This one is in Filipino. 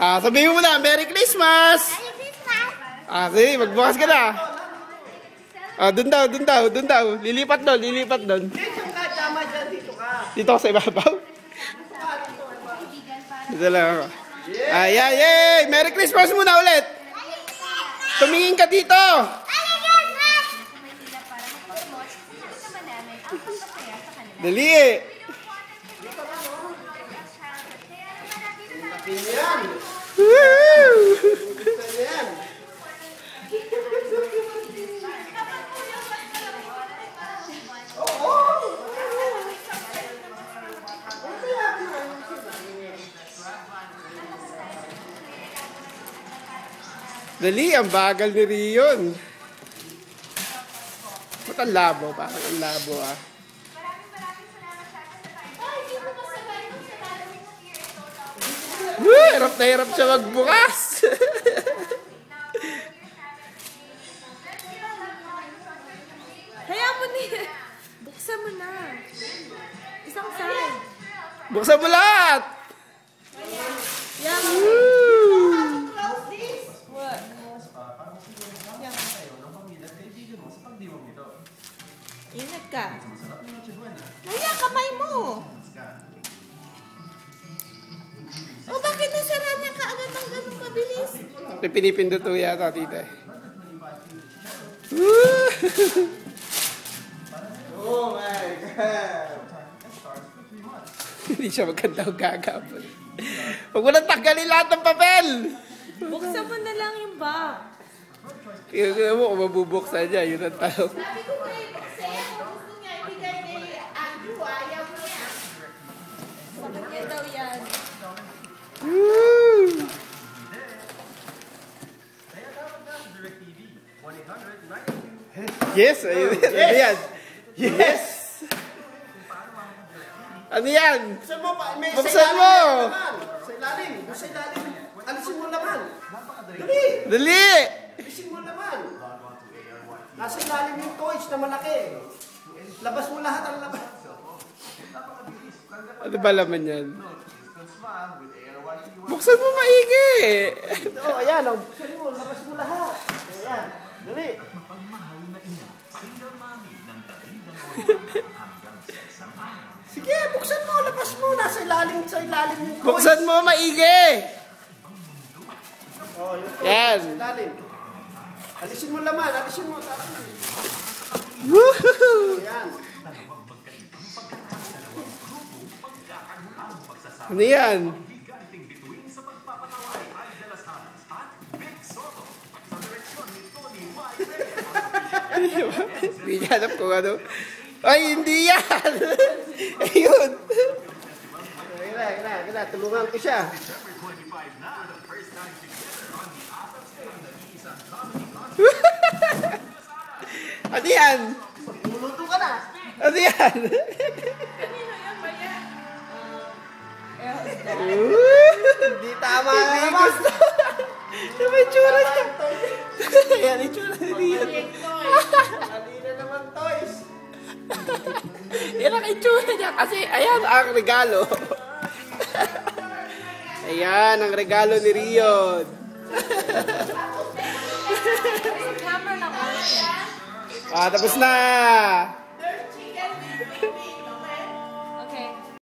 Sabihin mo na, Merry Christmas! Merry Christmas! Sige, magbukas ka na. Dun daw. Lilipat doon. Dito ka sa ibabaw. Dito lang ako. Yay! Merry Christmas muna ulit! Tumingin ka dito! Dali eh! Dali, ang bagal ni Rion. Ba't ang labo? Parang ang labo ah. Hirap na hirap siya magbukas. Kaya mo niya. Buksan mo na. Isang side. Buksan mo lahat. Yan. Ingat ka. Naya, kamay mo. O, bakit nasara niya kaagad ang ganun mabilis? Pinipinduto yata, tita. Oh my God! Hindi siya magandang gagapon. Huwag mo nang tanggalin lahat ng papel! Buksan mo na lang yung box. Tingnan mo kung mabubuksan niya, yun ang tanong. Sabi ko kay Buksen, kung gusto niya ibigay kay Andrew, ayaw niya. Sa kanya daw yan. Yes! Ano yan? Yes! Ano yan? Buksan mo! Sa ilalim. Sa ilalim. Alisin mo naman. Dali! Alisin mo naman. Nasa ilalim yung toys na malaki. Labas mo lahat ang labas. Ano ba laman yan? Buksan mo maigi! Ayan. Buksan mo. Labas mo lahat. Ayan. Dali. Sige, buksan mo. Labas mo. Nasa ilalim yung toys. Buksan mo maigi! Yung Yan! ilalim. Alisin mo laman. Alisin mo. Woohoo! Ayan. Ano yan? Hindi niya alam kung ano. Ay, hindi yan! Ayun! Kaya, tulungan ko siya. Ano yan? Luluto ka na. Ano yan? Kanino yan ba yan? Hindi tama Hindi naman. gusto. Ano ba yung tsura niya? Ayan, yung tsura ni Rion. Mali na naman toys. Yan ang itsura niya kasi ayan ang regalo. Ayan ang regalo ni Rion. Hammer na ko. Tapos na.